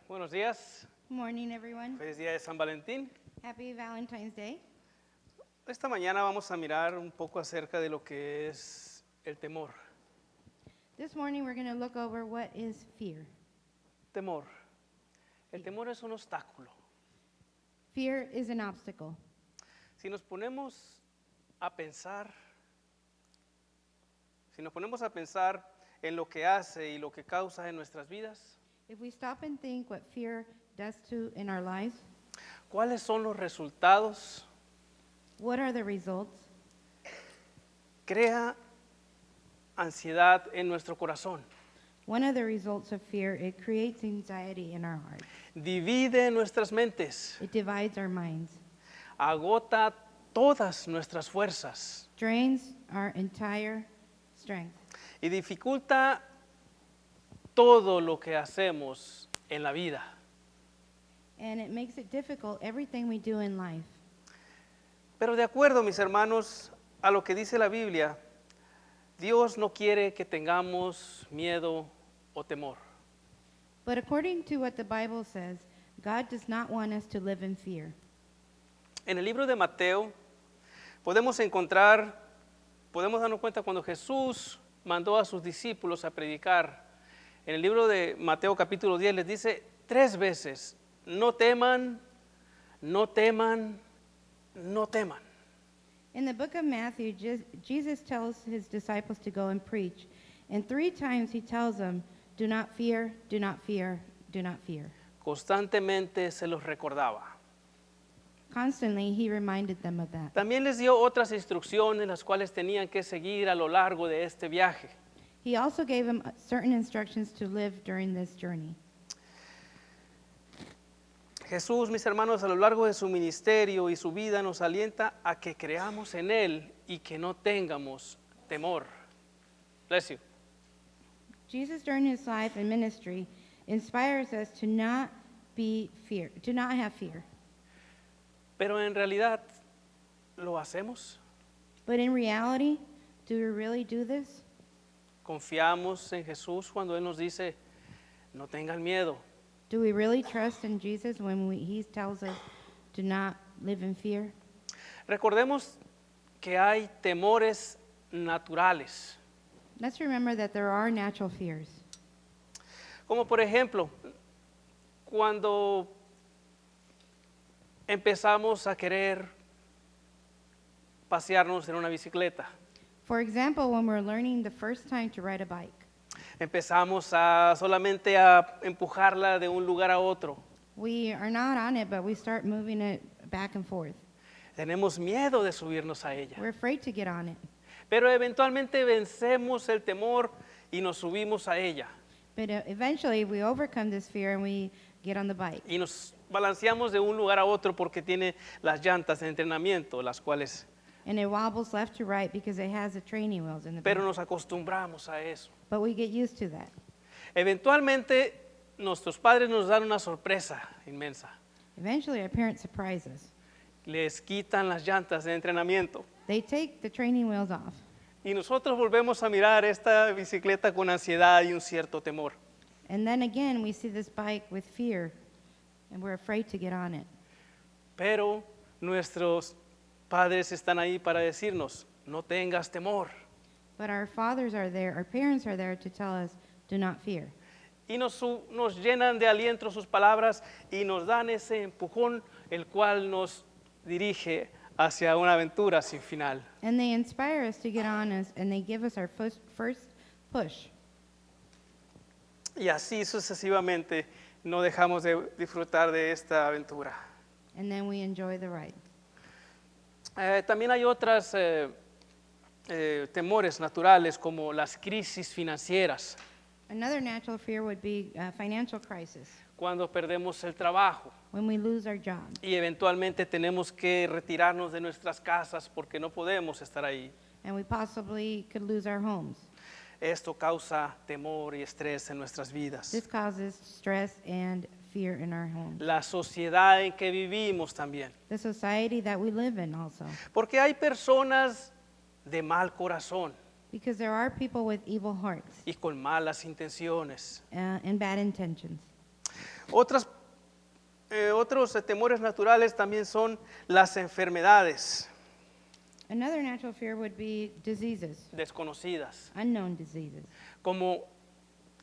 Buenos días, Morning, everyone. feliz día de San Valentín. Happy Valentine's Day. Esta mañana vamos a mirar un poco acerca de lo que es el temor. This morning, we're going to look over what is fear. Temor. El temor es un obstáculo. Fear is an obstacle. Si nos ponemos a pensar, en lo que hace y lo que causa en nuestras vidas, If we stop and think what fear does in our lives, ¿cuáles son los resultados? what are the results? Crea ansiedad en nuestro corazón, One of the results of fear, it creates anxiety in our hearts. divide nuestras mentes, It divides our minds, agota todas nuestras fuerzas drains our entire strength, y dificulta todo lo que hacemos en la vida. and it makes it difficult, everything we do in life. Pero de acuerdo, mis hermanos, a lo que dice la Biblia, Dios no quiere que tengamos miedo o temor. But according to what the Bible says, God does not want us to live in fear. En el libro de Mateo podemos darnos cuenta cuando Jesús mandó a sus discípulos a predicar. En el libro de Mateo capítulo 10 les dice 3 veces, no teman, no teman, no teman. In the book of Matthew, Jesus tells his disciples to go and preach. And 3 times he tells them, do not fear, do not fear, do not fear. Constantemente se los recordaba. Constantly, he reminded them of that. También les dio otras instrucciones las cuales tenían que seguir a lo largo de este viaje. He also gave them certain instructions to live during this journey. Jesús, mis hermanos, a lo largo de su ministerio y su vida nos alienta a que creamos en Él y que no tengamos temor. Bless you. Jesus, during his life and ministry, inspires us to not have fear. Pero en realidad, ¿lo hacemos? But in reality, do we really do this? ¿Confiamos en Jesús cuando Él nos dice, no tengan miedo? Do we really trust in Jesus when he tells us to not live in fear? Recordemos que hay temores naturales, Let's remember that there are natural fears. como por ejemplo, cuando empezamos a querer pasearnos en una bicicleta. For example, when we're learning the first time to ride a bike, Empezamos solamente a empujarla de un lugar a otro. we are not on it, but we start moving it back and forth. Tenemos miedo de subirnos a ella. We're afraid to get on it. Pero eventualmente vencemos el temor y nos subimos a ella. But eventually, we overcome this fear and we get on the bike. Y nos balanceamos de un lugar a otro porque tiene las llantas de entrenamiento, las cuales... And it wobbles left to right because it has the training wheels in the Pero back. nos acostumbramos a eso. But we get used to that. Eventualmente nuestros padres nos dan una sorpresa inmensa. Eventually, our parents surprise us. Les quitan las llantas de entrenamiento. They take the training wheels off. Y nosotros volvemos a mirar esta bicicleta con ansiedad y un cierto temor. And then again, we see this bike with fear, and we're afraid to get on it. Pero nuestros padres están ahí para decirnos, no tengas temor. But our fathers are there, our parents are there to tell us, do not fear. Y nos llenan de aliento sus palabras y nos dan ese empujón, el cual nos dirige hacia una aventura sin final. And they inspire us to get on us, and they give us our first push. Y así sucesivamente no dejamos de disfrutar de esta aventura. And then we enjoy the ride. También hay otras temores naturales como las crisis financieras, Another natural fear would be financial crisis, cuando perdemos el trabajo when we lose our job. y eventualmente tenemos que retirarnos de nuestras casas porque no podemos estar ahí. And we possibly could lose our homes. Esto causa temor y estrés en nuestras vidas. This causes stress and fear in our homes. La sociedad en que vivimos también. The society that we live in also. Porque hay personas de mal corazón Because there are people with evil hearts y con malas intenciones. and bad intentions. Otros temores naturales también son las enfermedades Another natural fear would be diseases, desconocidas, unknown diseases. como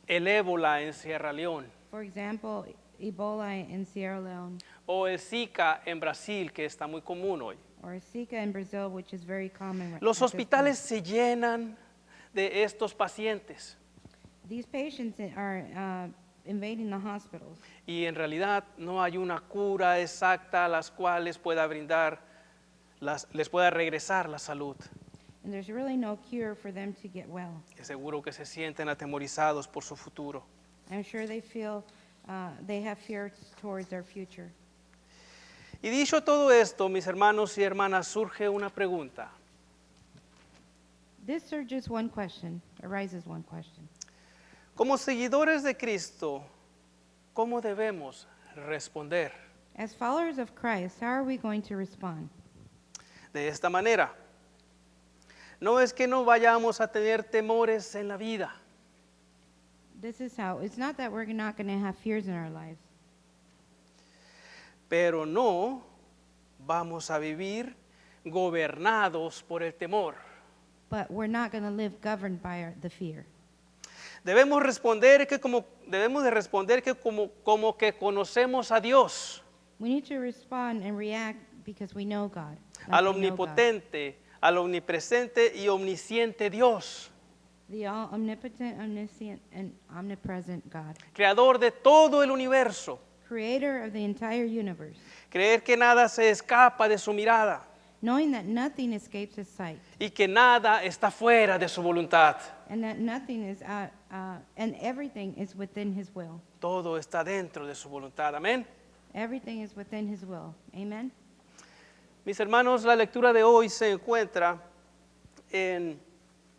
el ébola en Sierra Leone For example, Ebola in Sierra Leone o el Zika en Brasil, que está muy común hoy. or Zika in Brazil, which is very common. Los at this hospitales se llenan de estos pacientes point. These patients are invading the hospitals, y en realidad no hay una cura exacta a las cuales les pueda regresar la salud. and there's really no cure for them to get well. Es seguro que se sienten atemorizados por su futuro. I'm sure they feel they have fear towards their future. Y dicho todo esto, mis hermanos y hermanas, surge una pregunta. This arises one question. Como seguidores de Cristo, ¿cómo debemos responder? As followers of Christ, how are we going to respond? De esta manera. No es que no vayamos a tener temores en la vida, This is how. It's not that we're not going to have fears in our lives, pero no vamos a vivir gobernados por el temor. but we're not going to live governed by the fear. Debemos de responder que como que conocemos a Dios, We need to respond and react because we know God. like al we know God. omnipotente, al omnipresente y omnisciente Dios, The all omnipotent, omniscient, and omnipresent God, creador de todo el universo. creator of the entire universe, Creer que nada se escapa de su mirada knowing that nothing escapes his sight y que nada está fuera de su voluntad. and that nothing is and everything is within his will. Todo está dentro de su voluntad. Amén. Everything is within his will. Amen. Mis hermanos, la lectura de hoy se encuentra en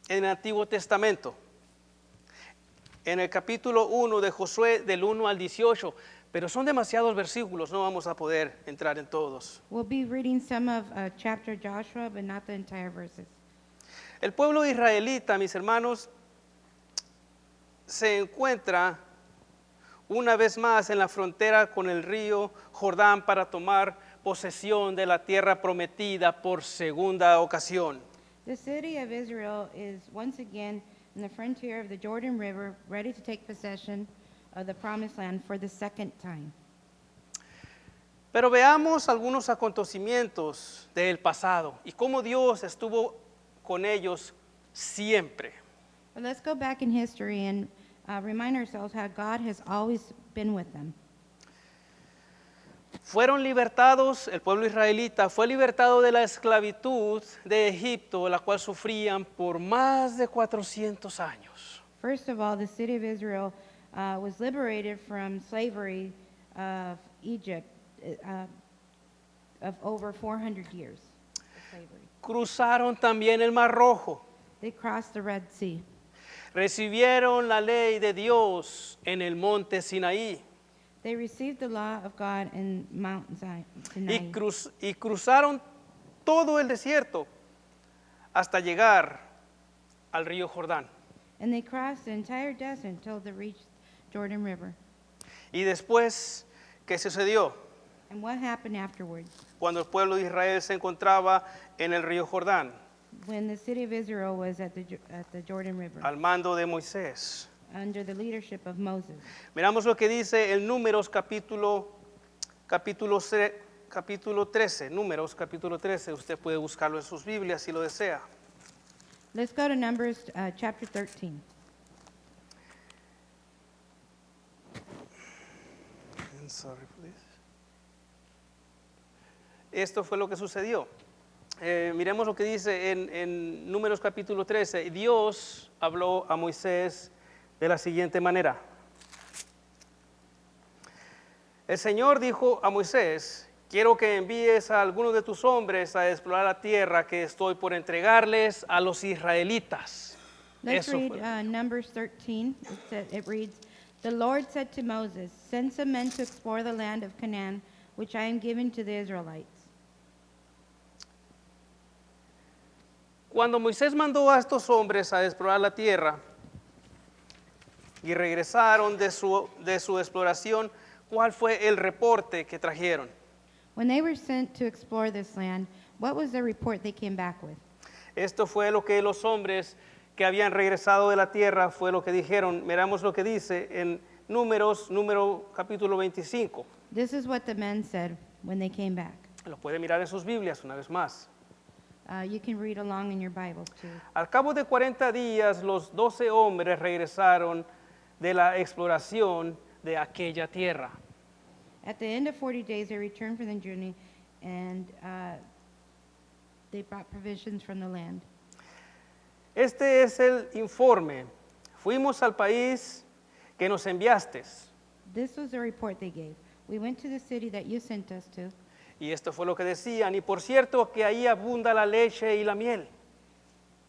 el Antiguo Testamento, en el capítulo 1 de Josué, del 1 al 18, pero son demasiados versículos, no vamos a poder entrar en todos. We'll be reading some of chapter Joshua, but not the entire verses. El pueblo israelita, mis hermanos, se encuentra una vez más en la frontera con el río Jordán para tomar posesión de la tierra prometida por segunda ocasión. The city of Israel is once again in the frontier of the Jordan River, ready to take possession of the promised land for the second time. Pero veamos algunos acontecimientos del pasado y cómo Dios estuvo con ellos siempre. But let's go back in history and remind ourselves how God has always been with them. Fueron libertados, el pueblo israelita fue libertado de la esclavitud de Egipto, la cual sufrían por más de 400 años. First of all, the city of Israel was liberated from slavery of Egypt of over 400 years of slavery. Cruzaron también el Mar Rojo, They crossed the Red Sea. recibieron la ley de Dios en el monte Sinaí They received the law of God in Mount Sinai. y cruzaron todo el desierto hasta llegar al río Jordán. And they crossed the entire desert until they reached Jordan River. Y después, ¿qué sucedió? And what happened afterwards? Cuando el pueblo de Israel se encontraba en el río Jordán, When the city of Israel was at the Jordan River, al mando de Moisés. under the leadership of Moses. Miramos lo que dice en Números capítulo 13. Números capítulo 13. Usted puede buscarlo en sus Biblias si lo desea. Let's go to Numbers chapter 13. Sorry, please. Esto fue lo que sucedió. Miremos lo que dice en Números capítulo 13. Dios habló a Moisés de la siguiente manera. El Señor dijo a Moisés: quiero que envíes a algunos de tus hombres a explorar la tierra que estoy por entregarles a los israelitas. Let's Eso read fue. Numbers 13. It reads, The Lord said to Moses, Send some men to explore the land of Canaan, which I am giving to the Israelites. Cuando Moisés mandó a estos hombres a explorar la tierra y regresaron de su exploración ¿Cuál fue el reporte que trajeron? When they were sent to explore this land, what was the report they came back with? Esto fue lo que los hombres que habían regresado de la tierra fue lo que dijeron. Miramos lo que dice en Números, capítulo 25. This is what the men said when they came back. Lo puede mirar en sus Biblias una vez más. You can read along in your Bibles too. Al cabo de 40 días, los 12 hombres regresaron de la exploración de aquella tierra. At the end of 40 days, they returned from the journey, and they brought provisions from the land. Este es el informe. Fuimos al país que nos enviaste. This was the report they gave. We went to the city that you sent us to, Y esto fue lo que decían. Y por cierto que ahí abunda la leche y la miel.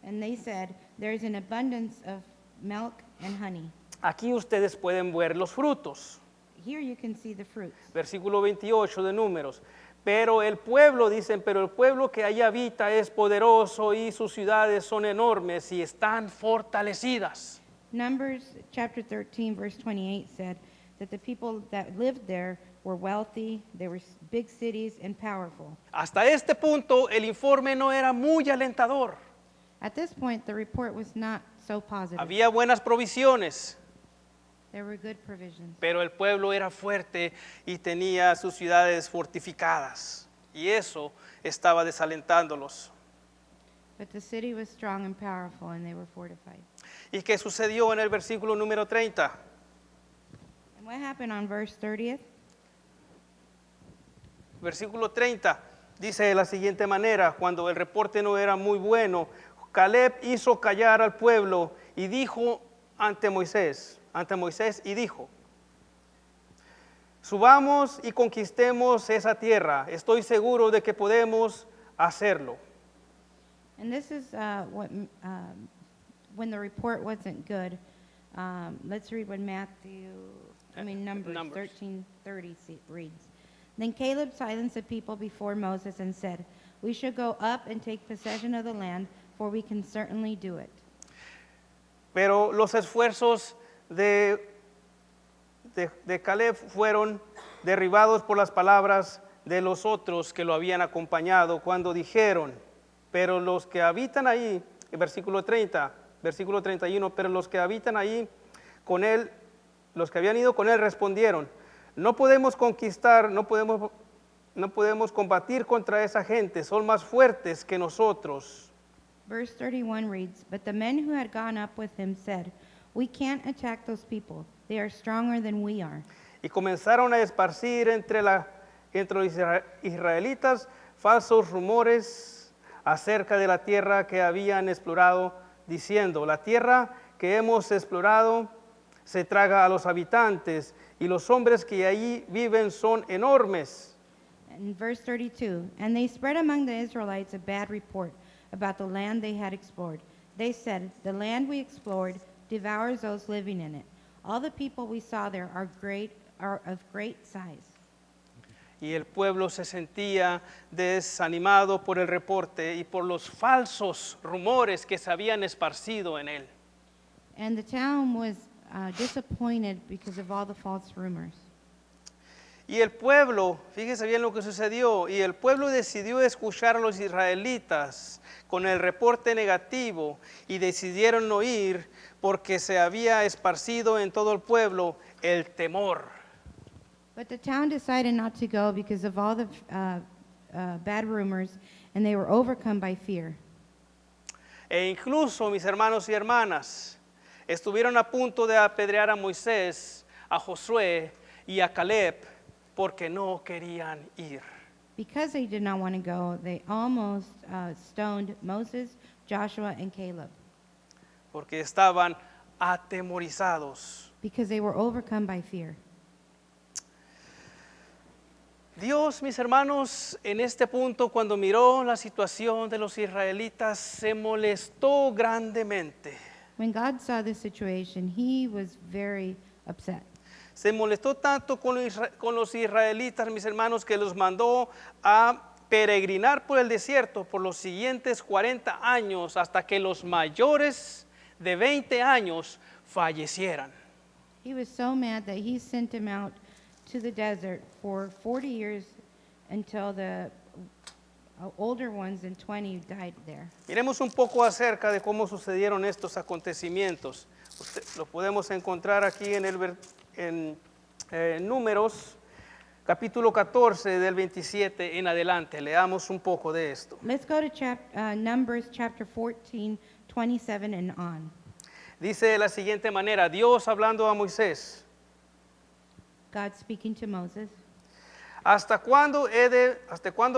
and they said, there is an abundance of milk and honey. Aquí ustedes pueden ver los frutos. Here you can see the fruits. Versículo 28 de Números. Pero el pueblo, dicen, pero el pueblo que allí habita es poderoso y sus ciudades son enormes y están fortalecidas. Numbers chapter 13, verse 28 said that the people that lived there were wealthy, they were big cities and powerful. Hasta este punto el informe no era muy alentador. At this point, the report was not so positive. Había buenas provisiones, There were good provisions. pero el pueblo era fuerte y tenía sus ciudades fortificadas. Y eso estaba desalentándolos. But the city was strong and powerful, and they were fortified. ¿Y qué sucedió en el versículo número 30? And what happened on verse 30th? Versículo 30 dice de la siguiente manera: cuando el reporte no era muy bueno, Caleb hizo callar al pueblo y dijo ante Moisés y dijo: subamos y conquistemos esa tierra, estoy seguro de que podemos hacerlo. And this is when the report wasn't good. Let's read what Numbers Numbers. 13:30 reads. Then Caleb silenced the people before Moses and said, we should go up and take possession of the land, for we can certainly do it. Pero los esfuerzos de Caleb fueron derribados por las palabras de los otros que lo habían acompañado cuando dijeron: pero los que habitan ahí, versículo 30, versículo 31, pero los que habitan ahí con él, los que habían ido con él respondieron: no podemos conquistar, no podemos combatir contra esa gente, son más fuertes que nosotros. Verse 31 reads, but the men who had gone up with him said, we can't attack those people. They are stronger than we are. Y comenzaron a esparcir entre los israelitas falsos rumores acerca de la tierra que habían explorado, diciendo: la tierra que hemos explorado se traga a los habitantes, y los hombres que allí viven son enormes. And verse 32, and they spread among the Israelites a bad report about the land they had explored. They said, the land we explored devours those living in it. All the people we saw there are of great size. Y el pueblo se sentía desanimado por el reporte y por los falsos rumores que se habían esparcido en él. And the town was disappointed because of all the false rumors. Y el pueblo, fíjese bien lo que sucedió, y el pueblo decidió escuchar a los israelitas con el reporte negativo y decidieron no ir porque se había esparcido en todo el pueblo el temor. But the town decided not to go because of all the bad rumors, and they were overcome by fear. E incluso, mis hermanos y hermanas, estuvieron a punto de apedrear a Moisés, a Josué y a Caleb porque no querían ir. Because they did not want to go, they almost stoned Moses, Joshua, and Caleb, Porque estaban atemorizados. because they were overcome by fear. Dios, mis hermanos, en este punto, cuando miró la situación de los israelitas, se molestó grandemente. When God saw this situation, he was very upset. Se molestó tanto con los israelitas, mis hermanos, que los mandó a peregrinar por el desierto por los siguientes 40 años hasta que los mayores de 20 años fallecieran. He was so mad that he sent him out to the desert for 40 years until the older ones and 20 died there. Miremos un poco acerca de cómo sucedieron estos acontecimientos. Lo podemos encontrar aquí en Números, capítulo 14, del 27 en adelante. Leamos un poco de esto. Let's go to Numbers chapter 14, 27 and on. Dice de la siguiente manera, Dios hablando a Moisés, God speaking to Moses. ¿hasta cuándo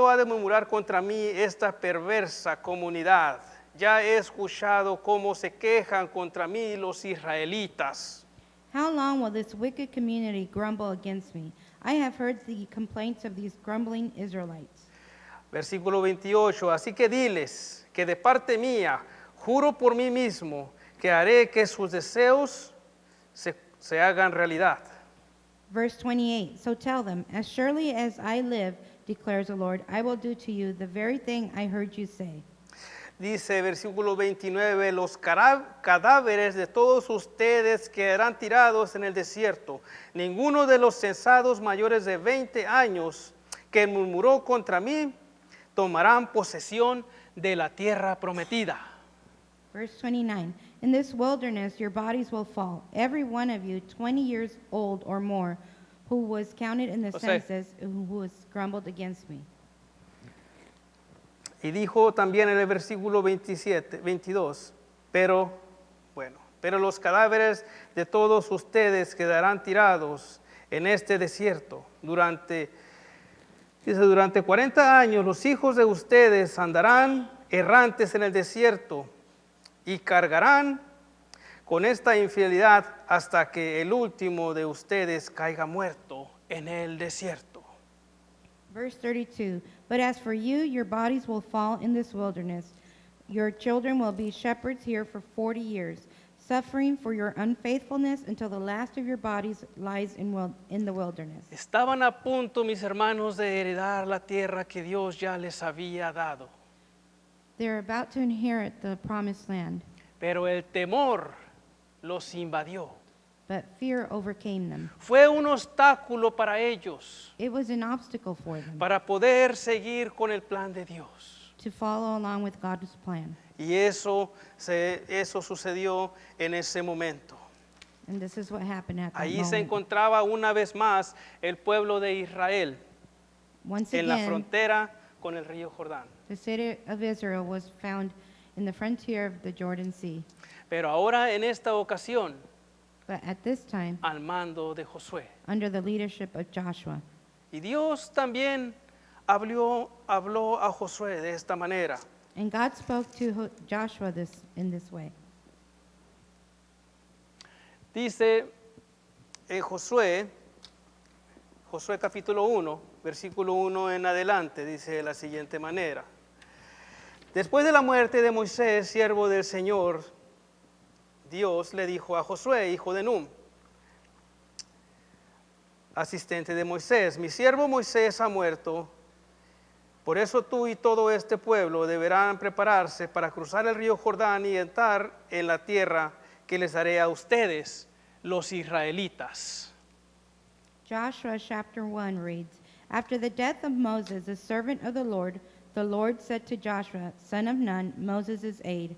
ha de murmurar contra mí esta perversa comunidad? Ya he escuchado cómo se quejan contra mí los israelitas. How long will this wicked community grumble against me? I have heard the complaints of these grumbling Israelites. Versículo 28, así que diles que de parte mía, juro por mí mismo, que haré que sus deseos se hagan realidad. Verse 28, so tell them, as surely as I live, declares the Lord, I will do to you the very thing I heard you say. Dice versículo 29, los cadáveres de todos ustedes quedarán tirados en el desierto. Ninguno de los censados mayores de 20 años que murmuró contra mí tomarán posesión de la tierra prometida. Verse 29, in this wilderness your bodies will fall, every one of you 20 years old or more, who was counted in the census, who has grumbled against me. Y dijo también en el versículo 22, pero los cadáveres de todos ustedes quedarán tirados en este desierto. Durante 40 años los hijos de ustedes andarán errantes en el desierto y cargarán con esta infidelidad hasta que el último de ustedes caiga muerto en el desierto. Verse 32, but as for you, your bodies will fall in this wilderness. Your children will be shepherds here for 40 years, suffering for your unfaithfulness until the last of your bodies lies in the wilderness. Estaban a punto, mis hermanos, de heredar la tierra que Dios ya les había dado. They're about to inherit the promised land, Pero el temor los invadió. but fear overcame them. Fue un obstáculo para ellos, It was an obstacle for them para poder seguir con el plan de Dios. to follow along with God's plan. Y eso sucedió en ese momento. And this is what happened at that Allí se moment. encontraba una vez más el pueblo de Israel Once en la again, frontera con el río Jordán. the city of Israel was found in the frontier of the Jordan Sea. Pero ahora en esta ocasión, But at this time, al mando de Josué. under the leadership of Joshua. Y Dios también habló a Josué de esta manera. And God spoke to Joshua in this way. Dice Josué capítulo 1, versículo 1 en adelante, dice de la siguiente manera. Después de la muerte de Moisés, siervo del Señor, Dios le dijo a Josué, hijo de Nun, asistente de Moisés, mi siervo Moisés ha muerto, por eso tú y todo este pueblo deberán prepararse para cruzar el río Jordán y entrar en la tierra que les daré a ustedes, los israelitas. Joshua chapter 1 reads, After the death of Moses, the servant of the Lord said to Joshua, son of Nun, Moses' aide,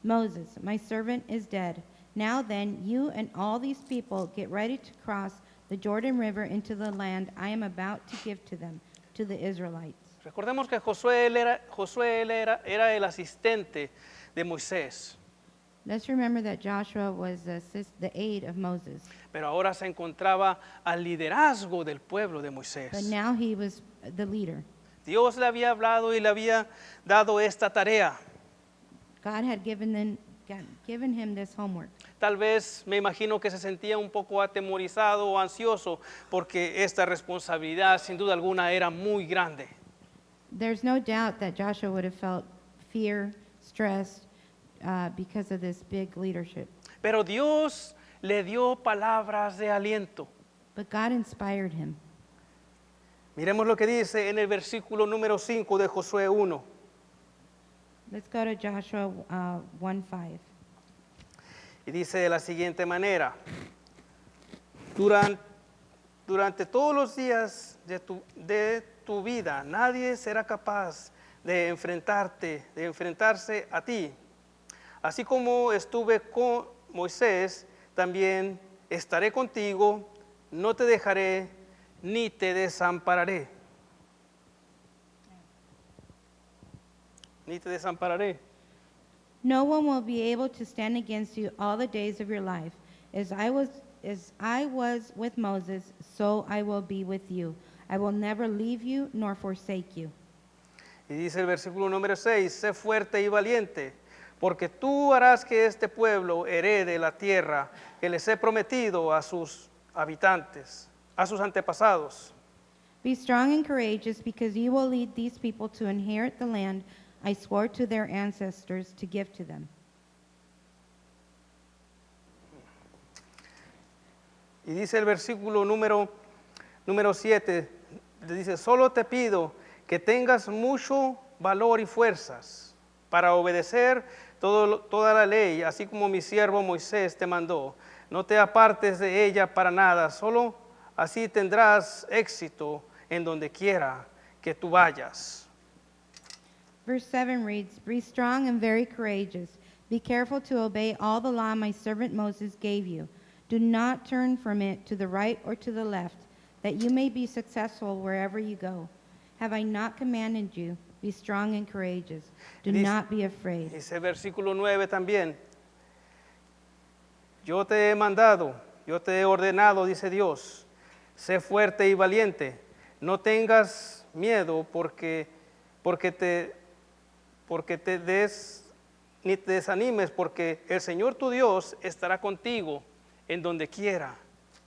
Moses, my servant is dead. Now then, you and all these people get ready to cross the Jordan River into the land I am about to give to them, to the Israelites. Recordemos que Josué era el asistente de Moisés, Let's remember that Joshua was the aide of Moses, pero ahora se encontraba al liderazgo del pueblo de Moisés. but now he was the leader. Dios le había hablado y le había dado esta tarea. God had given him this homework. Tal vez me imagino que se sentía un poco atemorizado o ansioso porque esta responsabilidad sin duda alguna era muy grande. There's no doubt that Joshua would have felt fear, stress, because of this big leadership. Pero Dios le dio palabras de aliento. But God inspired him. Miremos lo que dice en el versículo número 5 de Josué 1. Let's go to Joshua 1:5. Y dice de la siguiente manera, durante todos los días de tu vida. Nadie será capaz de enfrentarse a ti. Así como estuve con Moisés, también estaré contigo, no te dejaré ni te desampararé. Ni te desampararé. No one will be able to stand against you all the days of your life. As I was with Moses, so I will be with you. I will never leave you nor forsake you. Y dice el versículo número 6, sé fuerte y valiente, porque tú harás que este pueblo herede la tierra que les he prometido a sus habitantes, a sus antepasados. Be strong and courageous, because you will lead these people to inherit the land I swore to their ancestors to give to them. Y dice el versículo número 7, dice, solo te pido que tengas mucho valor y fuerzas para obedecer toda la ley, así como mi siervo Moisés te mandó. No te apartes de ella para nada, solo así tendrás éxito en donde quiera que tú vayas. Verse 7 reads, be strong and very courageous. Be careful to obey all the law my servant Moses gave you. Do not turn from it to the right or to the left, that you may be successful wherever you go. Have I not commanded you? Be strong and courageous. Do not be afraid. Dice versículo 9 también. Yo te he mandado, yo te he ordenado, dice Dios. Sé fuerte y valiente. No tengas miedo ni te desanimes, porque el Señor tu Dios estará contigo en donde quiera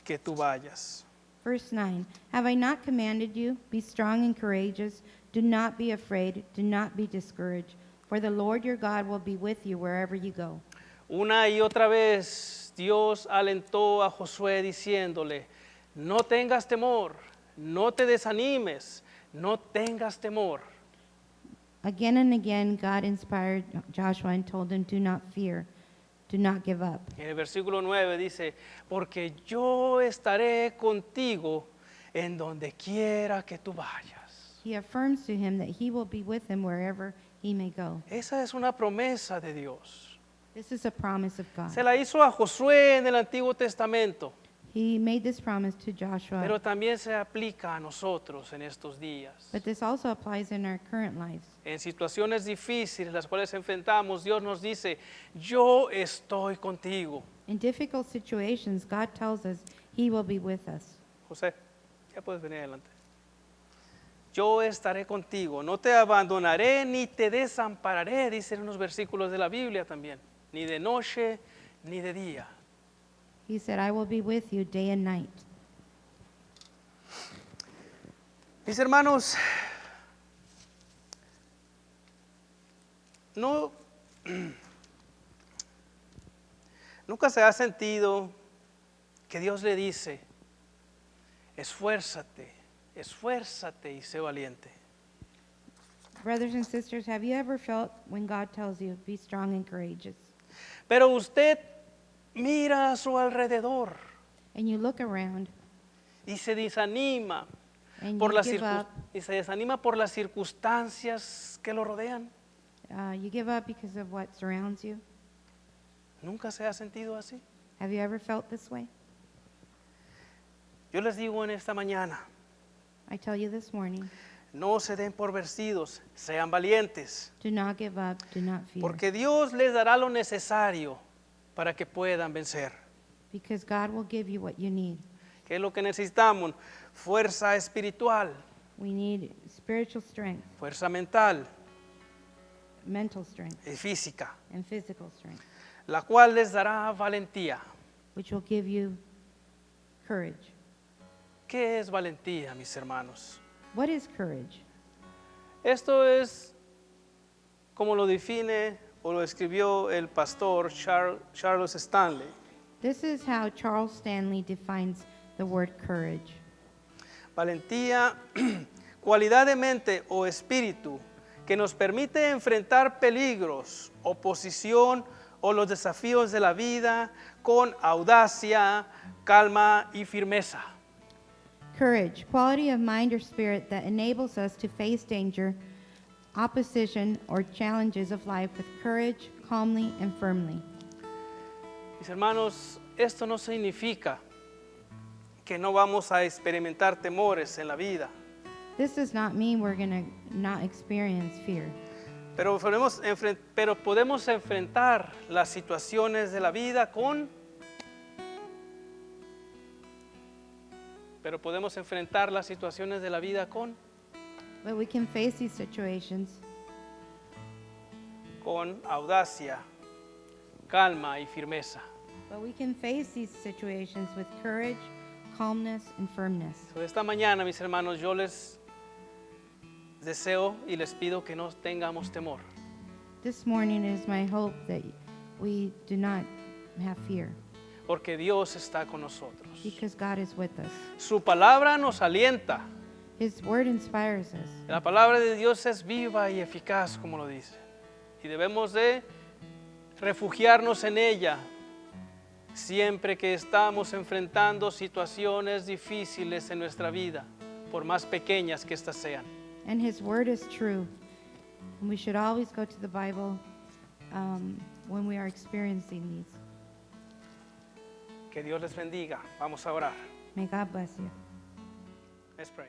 que tú vayas. Verse 9, have I not commanded you? Be strong and courageous. Do not be afraid. Do not be discouraged. For the Lord your God will be with you wherever you go. Una y otra vez Dios alentó a Josué diciéndole, no tengas temor, no te desanimes, no tengas temor. Again and again, God inspired Joshua and told him, do not fear, do not give up. En el versículo 9 dice, porque yo estaré contigo en donde quiera que tú vayas. He affirms to him that he will be with him wherever he may go. Esa es una promesa de Dios. This is a promise of God. Se la hizo a Josué en el Antiguo Testamento, He made this promise to Joshua, pero también se aplica a nosotros en estos días. but this also applies in our current lives. En situaciones difíciles las cuales enfrentamos, Dios nos dice, yo estoy contigo. In difficult situations, God tells us he will be with us. José, ya puedes venir adelante. Yo estaré contigo, no te abandonaré ni te desampararé, dicen unos versículos de la Biblia también, ni de noche ni de día. He said, I will be with you day and night. Mis hermanos, no, nunca se ha sentido que Dios le dice, esfuérzate, esfuérzate y sé valiente. Brothers and sisters, have you ever felt when God tells you, be strong and courageous? Pero usted mira a su alrededor And you look around y se desanima and por you las give up. y se desanima por las circunstancias que lo rodean. You give up because of what surrounds you. ¿Nunca se ha sentido así? Have you ever felt this way? Yo les digo en esta mañana, I tell you this morning, no se den por vencidos, sean valientes, do not give up, do not fear. porque Dios les dará lo necesario para que puedan vencer. Because God will give you what you need. ¿Qué es lo que necesitamos? Fuerza espiritual, We need spiritual strength, fuerza mental mental strength, y física, and physical strength, la cual les dará valentía. which will give you courage. ¿Qué es valentía, mis hermanos? What is courage? Esto es como lo define o lo escribió el pastor Charles Stanley. This is how Charles Stanley defines the word courage. Valentía, cualidad de mente o espíritu que nos permite enfrentar peligros, oposición o los desafíos de la vida con audacia, calma y firmeza. Courage, quality of mind or spirit that enables us to face danger, opposition, or challenges of life with courage, calmly, and firmly. Mis hermanos, esto no significa que no vamos a experimentar temores en la vida, This does not mean we're going to not experience fear. pero podemos enfrentar las situaciones de la vida con But we can face these situations con audacia, calma y firmeza. But we can face these situations with courage, calmness, and firmness. So, esta mañana, mis hermanos, yo les deseo y les pido que no tengamos temor, This morning it is my hope that we do not have fear, porque Dios está con nosotros. because God is with us. Su palabra nos alienta. His word inspires us. La palabra de Dios es viva y eficaz, como lo dice. Y debemos de refugiarnos en ella siempre que estamos enfrentando situaciones difíciles en nuestra vida, por más pequeñas que éstas sean. And His word is true. And we should always go to the Bible when we are experiencing these. Que Dios les bendiga. Vamos a orar. May God bless you. Let's pray.